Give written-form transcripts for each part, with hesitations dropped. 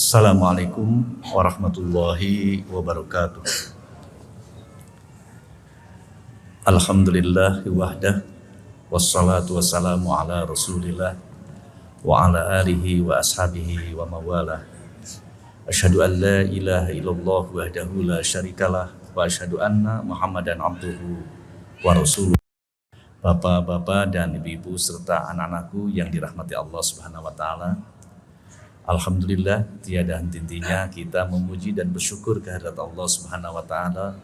Assalamualaikum warahmatullahi wabarakatuh. Alhamdulillah wahdah, wassalatu wassalamu ala rasulillah wa ala alihi wa ashabihi wa mawalah. Asyhadu an la ilaha illallah wahdahu la syarikalah wa asyhadu anna muhammadan abduhu wa rasuluh. Bapak-bapak dan ibu-ibu serta anak-anakku yang dirahmati Allah Subhanahu wa taala. Alhamdulillah, tiada henti-hentinya kita memuji dan bersyukur kehadirat Allah Subhanahu wa taala.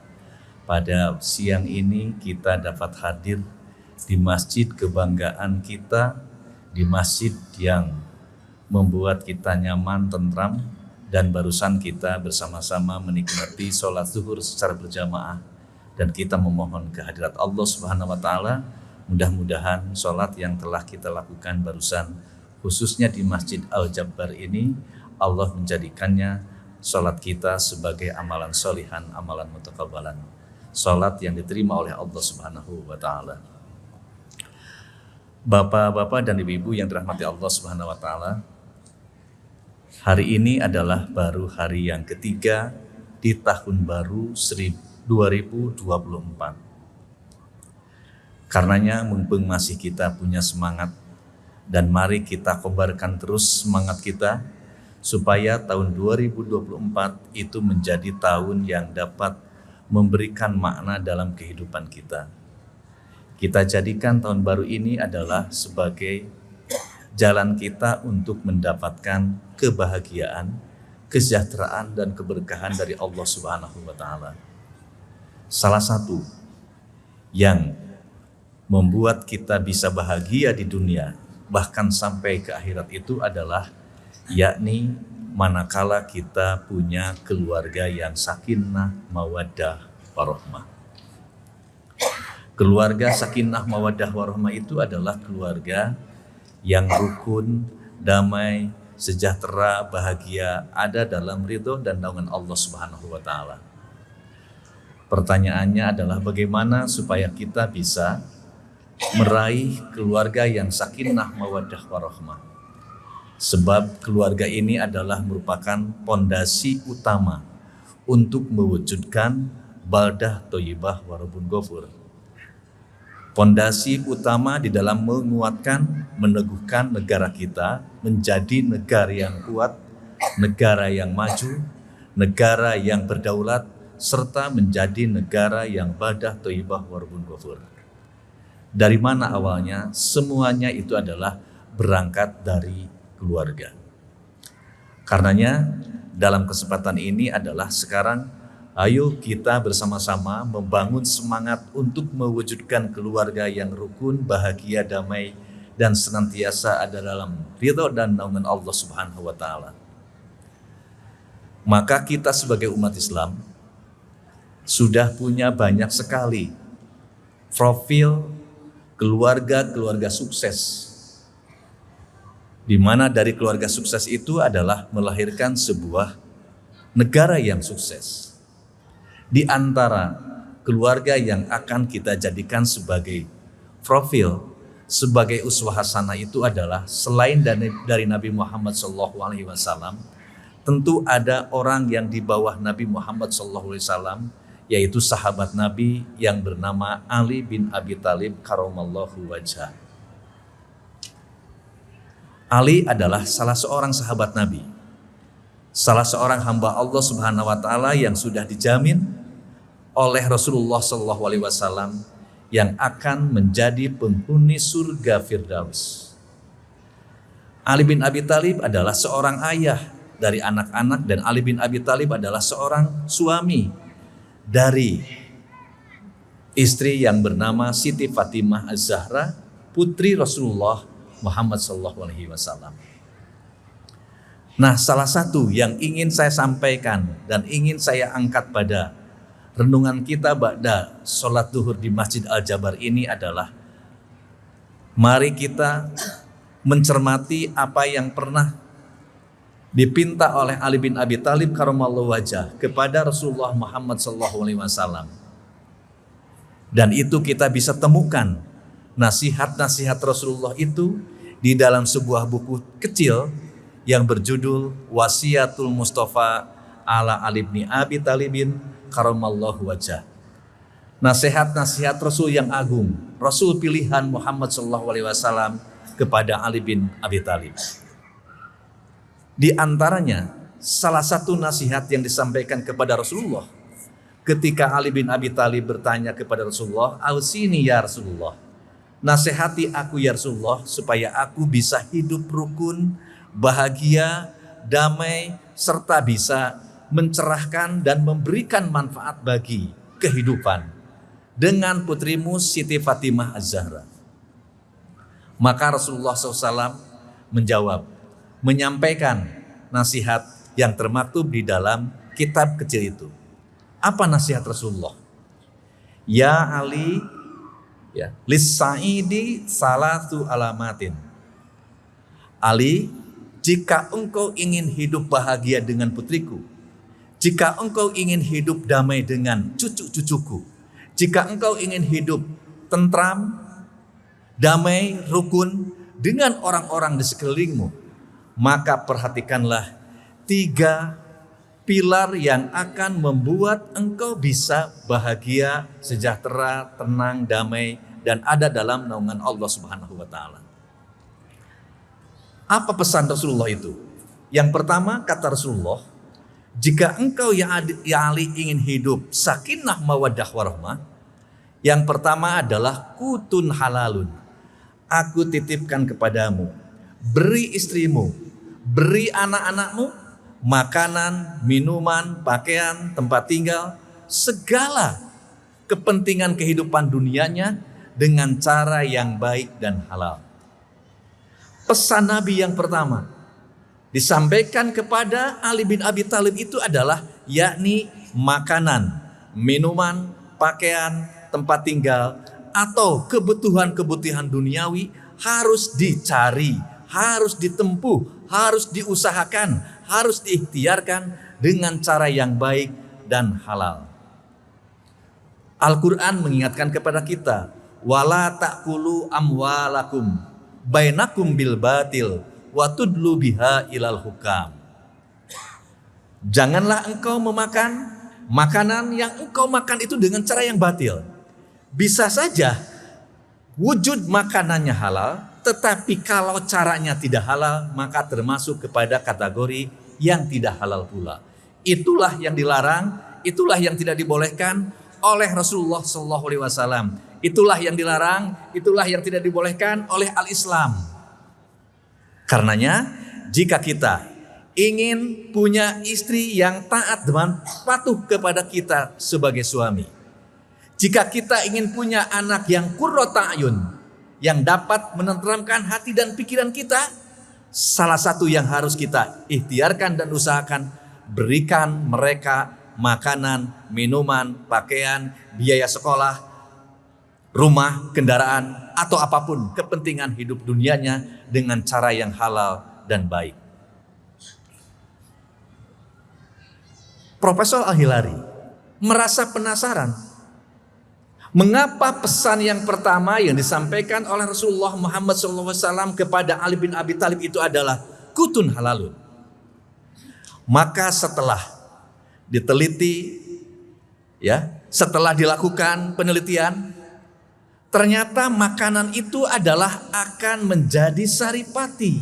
Pada siang ini kita dapat hadir di masjid kebanggaan kita, di masjid yang membuat kita nyaman, tentram, dan barusan kita bersama-sama menikmati sholat zuhur secara berjamaah, dan kita memohon kehadirat Allah Subhanahu wa taala. Mudah-mudahan sholat yang telah kita lakukan barusan, khususnya di Masjid Al-Jabbar ini, Allah menjadikannya sholat kita sebagai amalan sholihan, amalan mutakabbalan, sholat yang diterima oleh Allah Subhanahu wa ta'ala. Bapak-bapak dan ibu-ibu yang dirahmati Allah Subhanahu wa ta'ala, hari ini adalah baru hari yang ketiga di tahun baru 2024. Karenanya mumpung masih kita punya semangat, dan mari kita kobarkan terus semangat kita supaya tahun 2024 itu menjadi tahun yang dapat memberikan makna dalam kehidupan kita. Kita jadikan tahun baru ini adalah sebagai jalan kita untuk mendapatkan kebahagiaan, kesejahteraan, dan keberkahan dari Allah Subhanahu wa ta'ala. Salah satu yang membuat kita bisa bahagia di dunia bahkan sampai ke akhirat itu adalah yakni manakala kita punya keluarga yang sakinah, mawaddah, warahmah. Keluarga sakinah, mawaddah, warahmah itu adalah keluarga yang rukun, damai, sejahtera, bahagia, ada dalam ridho dan naungan Allah Subhanahu wa ta'ala. Pertanyaannya adalah bagaimana supaya kita bisa meraih keluarga yang sakinah, mawaddah, warahmah. Sebab keluarga ini adalah merupakan pondasi utama untuk mewujudkan baldah thayyibah warabun ghafur. Pondasi utama di dalam menguatkan, meneguhkan negara kita menjadi negara yang kuat, negara yang maju, negara yang berdaulat, serta menjadi negara yang baldah thayyibah warabun ghafur. Dari mana awalnya? Semuanya itu adalah berangkat dari keluarga. Karenanya dalam kesempatan ini adalah sekarang ayo kita bersama-sama membangun semangat untuk mewujudkan keluarga yang rukun, bahagia, damai, dan senantiasa ada dalam ridho dan naungan Allah Subhanahu wa ta'ala. Maka kita sebagai umat Islam sudah punya banyak sekali profil keluarga sukses, di mana dari keluarga sukses itu adalah melahirkan sebuah negara yang sukses. Di antara keluarga yang akan kita jadikan sebagai profil, sebagai uswah hasanah itu adalah selain dari Nabi Muhammad SAW, tentu ada orang yang di bawah Nabi Muhammad SAW, yaitu sahabat Nabi yang bernama Ali bin Abi Thalib karamallahu wajhah. Ali adalah salah seorang sahabat Nabi, salah seorang hamba Allah Subhanahu wa ta'ala yang sudah dijamin oleh Rasulullah SAW yang akan menjadi penghuni surga Firdaus. Ali bin Abi Thalib adalah seorang ayah dari anak-anak, dan Ali bin Abi Thalib adalah seorang suami dari istri yang bernama Siti Fatimah Az-Zahra, putri Rasulullah Muhammad SAW. Nah, salah satu yang ingin saya sampaikan dan ingin saya angkat pada renungan kita ba'da sholat duhur di Masjid Al-Jabbar ini adalah mari kita mencermati apa yang pernah dipinta oleh Ali bin Abi Thalib karamallahu wajhah kepada Rasulullah Muhammad SAW. Dan itu kita bisa temukan nasihat-nasihat Rasulullah itu di dalam sebuah buku kecil yang berjudul Wasiatul Mustafa ala Ali bin Abi Thalibin karamallahu wajah. Nasihat-nasihat Rasul yang agung, Rasul pilihan Muhammad SAW kepada Ali bin Abi Thalib. Di antaranya salah satu nasihat yang disampaikan kepada Rasulullah ketika Ali bin Abi Thalib bertanya kepada Rasulullah, "Ausini ya Rasulullah, nasihati aku ya Rasulullah supaya aku bisa hidup rukun, bahagia, damai, serta bisa mencerahkan dan memberikan manfaat bagi kehidupan dengan putrimu Siti Fatimah Az-Zahra." Maka Rasulullah SAW menjawab, menyampaikan nasihat yang termaktub di dalam kitab kecil itu. Apa nasihat Rasulullah? Ya Ali, ya, lis-sa'idi salatu alamatin. Ali, jika engkau ingin hidup bahagia dengan putriku, jika engkau ingin hidup damai dengan cucu-cucuku, jika engkau ingin hidup tentram, damai, rukun dengan orang-orang di sekelilingmu, maka perhatikanlah 3 pilar yang akan membuat engkau bisa bahagia, sejahtera, tenang, damai, dan ada dalam naungan Allah Subhanahu wa Ta'ala. Apa pesan Rasulullah itu? Yang pertama, kata Rasulullah, jika engkau ya Ali ingin hidup sakinah mawaddah warahmah, yang pertama adalah kutun halalun. Aku titipkan kepadamu, beri istrimu, beri anak-anakmu makanan, minuman, pakaian, tempat tinggal, segala kepentingan kehidupan dunianya dengan cara yang baik dan halal. Pesan Nabi yang pertama disampaikan kepada Ali bin Abi Thalib itu adalah yakni makanan, minuman, pakaian, tempat tinggal atau kebutuhan-kebutuhan duniawi harus dicari, harus ditempuh, harus diusahakan, harus diikhtiarkan dengan cara yang baik dan halal. Al-Quran mengingatkan kepada kita, wala ta'kulu amwalakum bainakum bil batil wa tudlu biha ilal hukam. Janganlah engkau memakan makanan yang engkau makan itu dengan cara yang batil. Bisa saja wujud makanannya halal, tetapi kalau caranya tidak halal, maka termasuk kepada kategori yang tidak halal pula. Itulah yang dilarang, itulah yang tidak dibolehkan oleh Rasulullah SAW. Itulah yang dilarang, itulah yang tidak dibolehkan oleh Al-Islam. Karenanya, jika kita ingin punya istri yang taat dan patuh kepada kita sebagai suami, jika kita ingin punya anak yang qurrata a'yun, yang dapat menenteramkan hati dan pikiran kita, salah satu yang harus kita ikhtiarkan dan usahakan, berikan mereka makanan, minuman, pakaian, biaya sekolah, rumah, kendaraan, atau apapun kepentingan hidup dunianya dengan cara yang halal dan baik. Profesor Al-Hilari merasa penasaran, mengapa pesan yang pertama yang disampaikan oleh Rasulullah Muhammad SAW kepada Ali bin Abi Thalib itu adalah kutun halalun. Maka setelah diteliti, setelah dilakukan penelitian, ternyata makanan itu adalah akan menjadi saripati.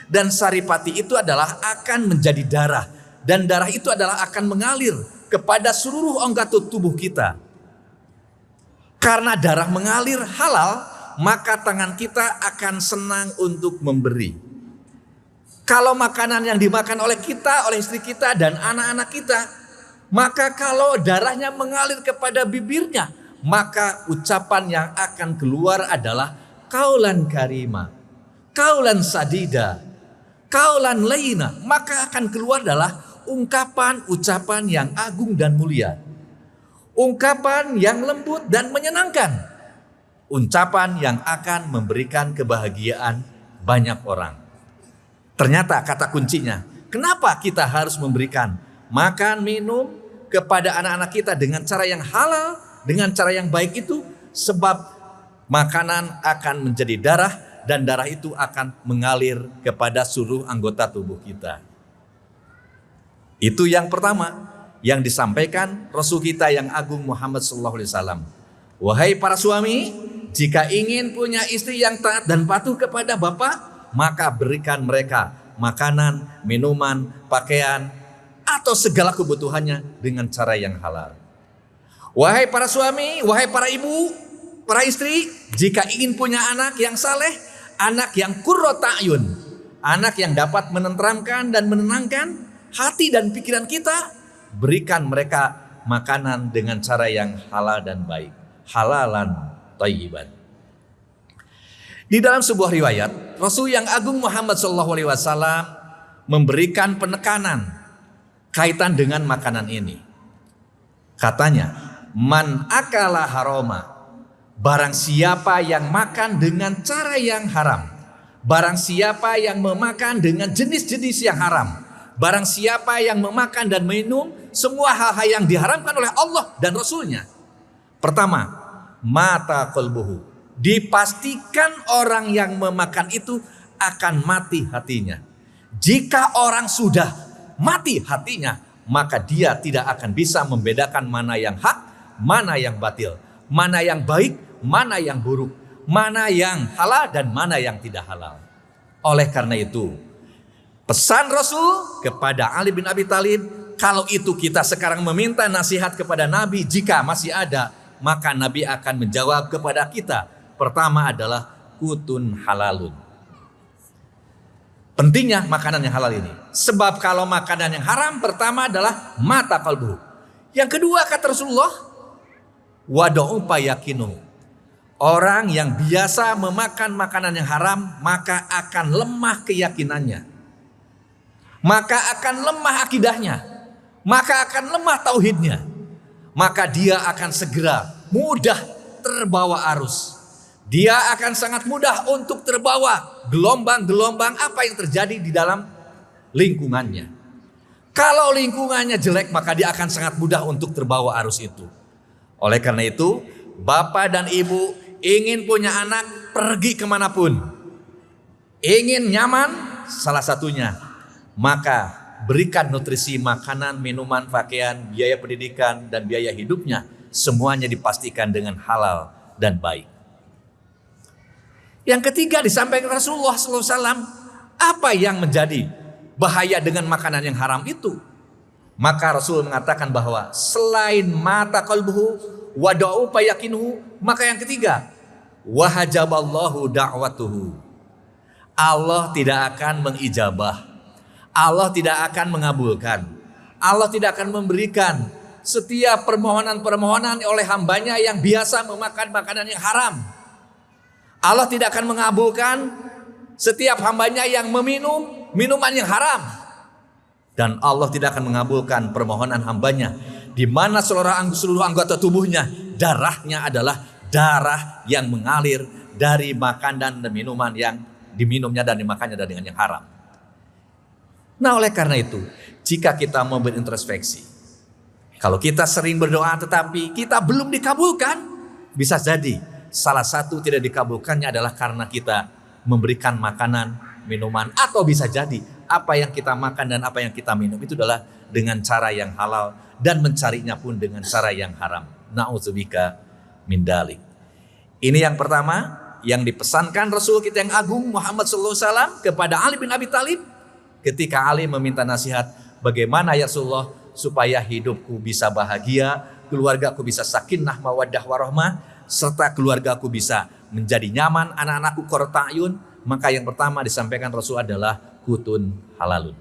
Dan saripati itu adalah akan menjadi darah. Dan darah itu adalah akan mengalir kepada seluruh anggota tubuh kita. Karena darah mengalir halal, maka tangan kita akan senang untuk memberi. Kalau makanan yang dimakan oleh kita, oleh istri kita dan anak-anak kita, maka kalau darahnya mengalir kepada bibirnya, maka ucapan yang akan keluar adalah kaulan karima, kaulan sadida, kaulan laina. Maka akan keluar adalah ungkapan ucapan yang agung dan mulia, ungkapan yang lembut dan menyenangkan, ucapan yang akan memberikan kebahagiaan banyak orang. Ternyata kata kuncinya, kenapa kita harus memberikan makan, minum kepada anak-anak kita dengan cara yang halal, dengan cara yang baik itu? Sebab makanan akan menjadi darah dan darah itu akan mengalir kepada seluruh anggota tubuh kita. Itu yang pertama yang disampaikan Rasul kita yang agung Muhammad sallallahu alaihi wasallam. Wahai para suami, jika ingin punya istri yang taat dan patuh kepada bapak, maka berikan mereka makanan, minuman, pakaian, atau segala kebutuhannya dengan cara yang halal. Wahai para suami, wahai para ibu, para istri, jika ingin punya anak yang saleh, anak yang qurrata a'yun, anak yang dapat menenteramkan dan menenangkan hati dan pikiran kita, berikan mereka makanan dengan cara yang halal dan baik, halalan thayyiban. Di dalam sebuah riwayat, Rasul yang agung Muhammad SAW memberikan penekanan kaitan dengan makanan ini. Katanya, man akala haroma, barang siapa yang makan dengan cara yang haram, barang siapa yang memakan dengan jenis-jenis yang haram, barang siapa yang memakan dan minum semua hal-hal yang diharamkan oleh Allah dan Rasulnya. Pertama, mata qalbuhu, dipastikan orang yang memakan itu akan mati hatinya. Jika orang sudah mati hatinya, maka dia tidak akan bisa membedakan mana yang hak, mana yang batil, mana yang baik, mana yang buruk, mana yang halal dan mana yang tidak halal. Oleh karena itu, pesan Rasul kepada Ali bin Abi Thalib, kalau itu kita sekarang meminta nasihat kepada Nabi, jika masih ada, maka Nabi akan menjawab kepada kita. Pertama adalah kutun halalun. Pentingnya makanan yang halal ini. Sebab kalau makanan yang haram, pertama adalah mata kalbu. Yang kedua kata Rasulullah, wada'u payakinu. Orang yang biasa memakan makanan yang haram, maka akan lemah keyakinannya. Maka akan lemah akidahnya. Maka akan lemah tauhidnya. Maka dia akan segera mudah terbawa arus. Dia akan sangat mudah untuk terbawa gelombang-gelombang apa yang terjadi di dalam lingkungannya. Kalau lingkungannya jelek, maka dia akan sangat mudah untuk terbawa arus itu. Oleh karena itu, bapak dan ibu ingin punya anak, pergi kemanapun. Ingin nyaman, salah satunya, maka berikan nutrisi, makanan, minuman, pakaian, biaya pendidikan, dan biaya hidupnya. Semuanya dipastikan dengan halal dan baik. Yang ketiga disampaikan Rasulullah SAW, apa yang menjadi bahaya dengan makanan yang haram itu? Maka Rasul mengatakan bahwa selain mata qalbuhu wada'u payakinuhu, maka yang ketiga, wahajaballahu da'watuhu. Allah tidak akan mengijabah, Allah tidak akan mengabulkan, Allah tidak akan memberikan setiap permohonan-permohonan oleh hambanya yang biasa memakan makanan yang haram. Allah tidak akan mengabulkan setiap hambanya yang meminum minuman yang haram. Dan Allah tidak akan mengabulkan permohonan hambanya di mana seluruh anggota tubuhnya darahnya adalah darah yang mengalir dari makanan dan minuman yang diminumnya dan dimakannya dengan yang haram. Nah, oleh karena itu, jika kita mau berintrospeksi, kalau kita sering berdoa tetapi kita belum dikabulkan, bisa jadi salah satu tidak dikabulkannya adalah karena kita memberikan makanan, minuman, atau bisa jadi apa yang kita makan dan apa yang kita minum itu adalah dengan cara yang halal dan mencarinya pun dengan cara yang haram. Na'udzubika min dalik. Ini yang pertama yang dipesankan Rasul kita yang agung Muhammad SAW kepada Ali bin Abi Thalib ketika Ali meminta nasihat, bagaimana ya Rasulullah supaya hidupku bisa bahagia, keluargaku bisa sakinah mawaddah warahmah, serta keluargaku bisa menjadi nyaman, anak-anakku qurrata a'yun. Maka yang pertama disampaikan Rasul adalah kutun halalun.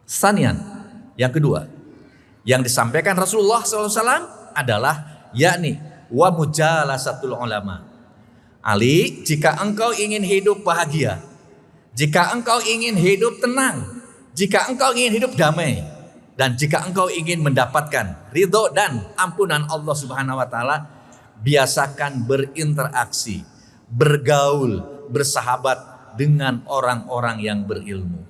Sanian, yang kedua yang disampaikan Rasulullah SAW adalah yakni wa mujalasatul ulama. Ali, jika engkau ingin hidup bahagia, jika engkau ingin hidup tenang, jika engkau ingin hidup damai, dan jika engkau ingin mendapatkan ridho dan ampunan Allah Subhanahu wa taala, biasakan berinteraksi, bergaul, bersahabat dengan orang-orang yang berilmu.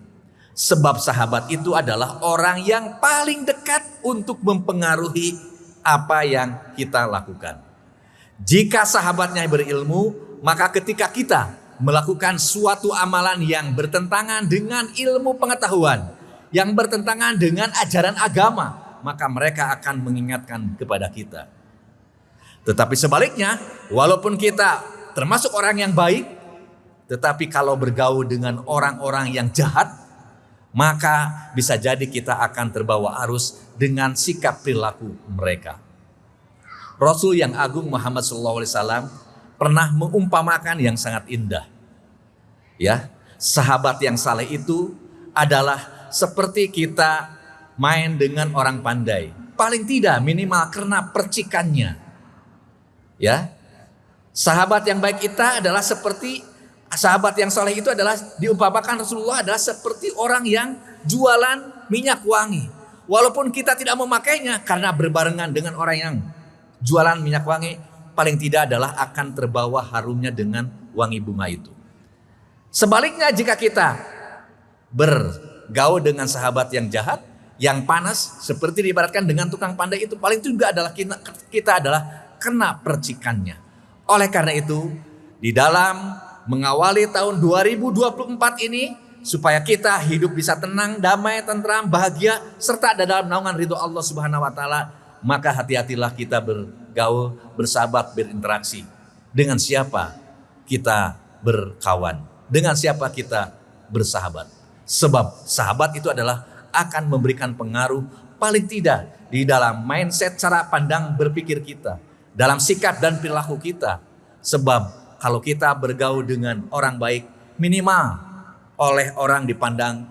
Sebab sahabat itu adalah orang yang paling dekat untuk mempengaruhi apa yang kita lakukan. Jika sahabatnya berilmu, maka ketika kita melakukan suatu amalan yang bertentangan dengan ilmu pengetahuan, yang bertentangan dengan ajaran agama, maka mereka akan mengingatkan kepada kita. Tetapi sebaliknya, walaupun kita termasuk orang yang baik, tetapi kalau bergaul dengan orang-orang yang jahat, maka bisa jadi kita akan terbawa arus dengan sikap perilaku mereka. Rasul yang agung Muhammad SAW pernah mengumpamakan yang sangat indah. Ya, sahabat yang saleh itu adalah seperti kita main dengan orang pandai. Paling tidak minimal karena percikannya. Ya, sahabat yang baik kita adalah seperti sahabat yang saleh itu adalah diumpamakan Rasulullah adalah seperti orang yang jualan minyak wangi. Walaupun kita tidak memakainya karena berbarengan dengan orang yang jualan minyak wangi, paling tidak adalah akan terbawa harumnya dengan wangi bunga itu. Sebaliknya jika kita bergaul dengan sahabat yang jahat, yang panas, seperti diibaratkan dengan tukang pandai itu, paling juga adalah kita adalah kena percikannya. Oleh karena itu, di dalam mengawali tahun 2024 ini, supaya kita hidup bisa tenang, damai, tentram, bahagia, serta ada dalam naungan ridho Allah Subhanahu wa Ta'ala, maka hati-hatilah kita bergaul, bersahabat, berinteraksi. Dengan siapa kita berkawan, dengan siapa kita bersahabat. Sebab sahabat itu adalah akan memberikan pengaruh paling tidak di dalam mindset, cara pandang berpikir kita, dalam sikap dan perilaku kita. Sebab kalau kita bergaul dengan orang baik, minimal oleh orang dipandang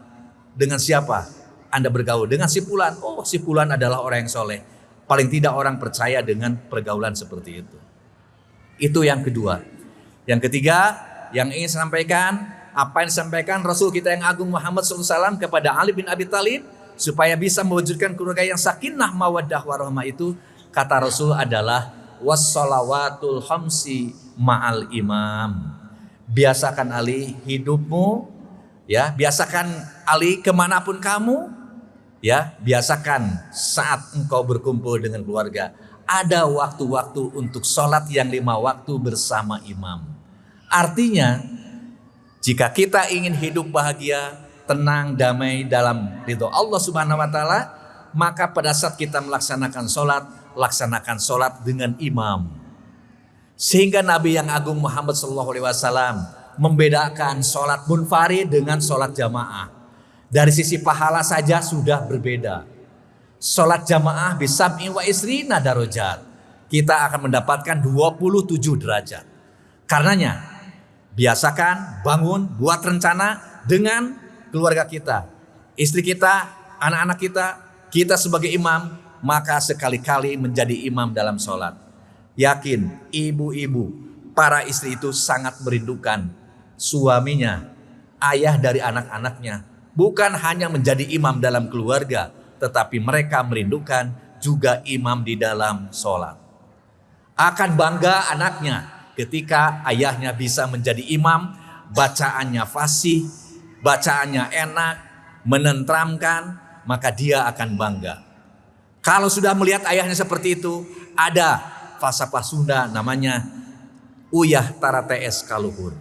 dengan siapa Anda bergaul. Dengan si fulan, oh si fulan adalah orang yang soleh. Paling tidak orang percaya dengan pergaulan seperti itu. Itu yang kedua. Yang ketiga, yang ingin saya sampaikan, apa yang disampaikan Rasul kita yang agung Muhammad SAW kepada Ali bin Abi Thalib, supaya bisa mewujudkan keluarga yang sakinah, mawaddah, warahmah itu, kata Rasul adalah wassalawatul khamsi ma'al imam. Biasakan Ali hidupmu, ya, biasakan Ali kemanapun kamu, ya, biasakan saat engkau berkumpul dengan keluarga, ada waktu-waktu untuk sholat yang 5 waktu bersama imam. Artinya, jika kita ingin hidup bahagia, tenang, damai dalam ridho Allah Subhanahu wa Ta'ala, maka pada saat kita melaksanakan sholat, laksanakan sholat dengan imam. Sehingga Nabi yang agung Muhammad SAW membedakan sholat munfarid dengan sholat jamaah. Dari sisi pahala saja sudah berbeda. Sholat jamaah bisab'i wa isrina darajat. Kita akan mendapatkan 27 derajat. Karenanya, biasakan bangun, buat rencana dengan keluarga kita, istri kita, anak-anak kita sebagai imam, maka sekali-kali menjadi imam dalam sholat. Yakin ibu-ibu, para istri itu sangat merindukan suaminya, ayah dari anak-anaknya. Bukan hanya menjadi imam dalam keluarga, tetapi mereka merindukan juga imam di dalam sholat. Akan bangga anaknya ketika ayahnya bisa menjadi imam, bacaannya fasih, bacaannya enak, menenteramkan, maka dia akan bangga. Kalau sudah melihat ayahnya seperti itu, ada falsafah Sunda namanya uyah tara TS kaluhur.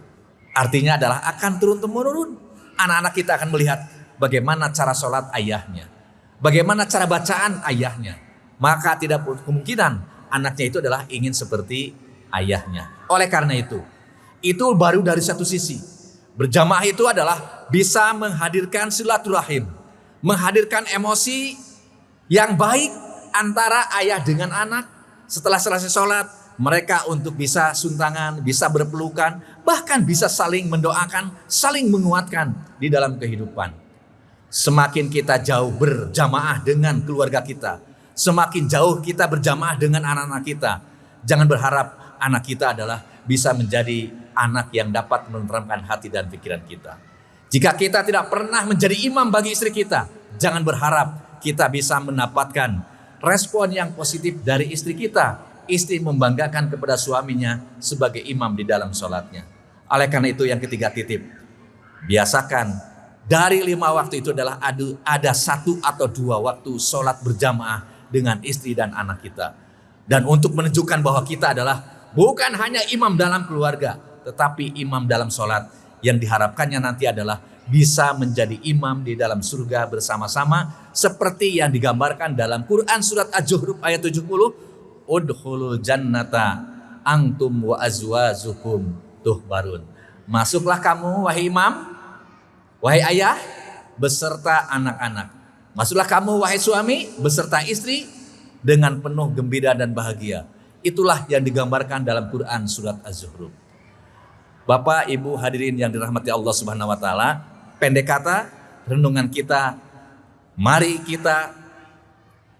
Artinya adalah akan turun-temurun. Anak-anak kita akan melihat bagaimana cara sholat ayahnya, bagaimana cara bacaan ayahnya. Maka tidak kemungkinan anaknya itu adalah ingin seperti ayahnya. Oleh karena itu baru dari satu sisi. Berjamaah itu adalah bisa menghadirkan silaturahim, menghadirkan emosi yang baik antara ayah dengan anak. Setelah selesai sholat, mereka untuk bisa suntangan, bisa berpelukan, bahkan bisa saling mendoakan, saling menguatkan di dalam kehidupan. Semakin kita jauh berjamaah dengan keluarga kita, semakin jauh kita berjamaah dengan anak-anak kita, jangan berharap anak kita adalah bisa menjadi anak yang dapat menenteramkan hati dan pikiran kita. Jika kita tidak pernah menjadi imam bagi istri kita, jangan berharap kita bisa mendapatkan respon yang positif dari istri kita. Istri membanggakan kepada suaminya sebagai imam di dalam sholatnya. Oleh karena itu yang ketiga titip, biasakan dari 5 waktu itu adalah ada 1 atau 2 waktu sholat berjamaah dengan istri dan anak kita. Dan untuk menunjukkan bahwa kita adalah bukan hanya imam dalam keluarga, tetapi imam dalam sholat. Yang diharapkannya nanti adalah bisa menjadi imam di dalam surga bersama-sama seperti yang digambarkan dalam Quran surat Az-Zukhruf ayat 70, udkhulul jannata antum wa azwajukum tuhbarun. Masuklah kamu wahai imam, wahai ayah beserta anak-anak. Masuklah kamu wahai suami beserta istri dengan penuh gembira dan bahagia. Itulah yang digambarkan dalam Quran surat Az-Zukhruf. Bapak, Ibu hadirin yang dirahmati Allah Subhanahu wa taala, pendek kata renungan kita, mari kita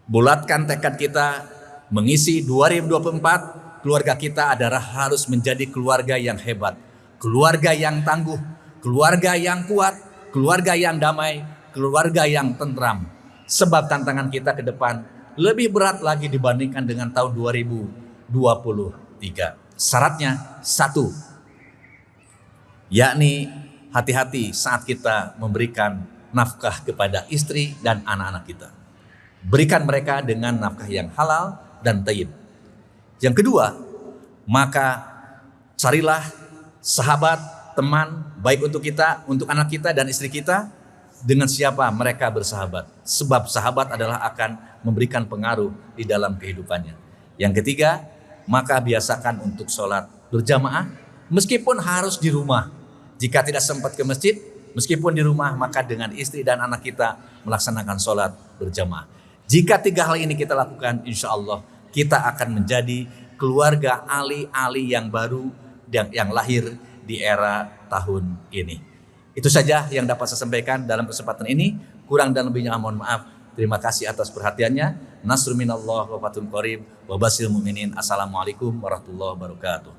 bulatkan tekad kita mengisi 2024. Keluarga kita adalah harus menjadi keluarga yang hebat, keluarga yang tangguh, keluarga yang kuat, keluarga yang damai, keluarga yang tentram. Sebab tantangan kita ke depan lebih berat lagi dibandingkan dengan tahun 2023. Syaratnya satu, yakni hati-hati saat kita memberikan nafkah kepada istri dan anak-anak kita. Berikan mereka dengan nafkah yang halal dan thayyib. Yang kedua, maka carilah sahabat, teman, baik untuk kita, untuk anak kita dan istri kita, dengan siapa mereka bersahabat. Sebab sahabat adalah akan memberikan pengaruh di dalam kehidupannya. Yang ketiga, maka biasakan untuk sholat berjamaah, meskipun harus di rumah. Jika tidak sempat ke masjid, meskipun di rumah, maka dengan istri dan anak kita melaksanakan sholat berjamaah. Jika tiga hal ini kita lakukan, insya Allah kita akan menjadi keluarga Ali yang baru yang lahir di era tahun ini. Itu saja yang dapat saya sampaikan dalam kesempatan ini. Kurang dan lebihnya mohon maaf. Terima kasih atas perhatiannya. Nasrun minallah wa fathun qarib wa basyiril mu'minin. Assalamualaikum warahmatullahi wabarakatuh.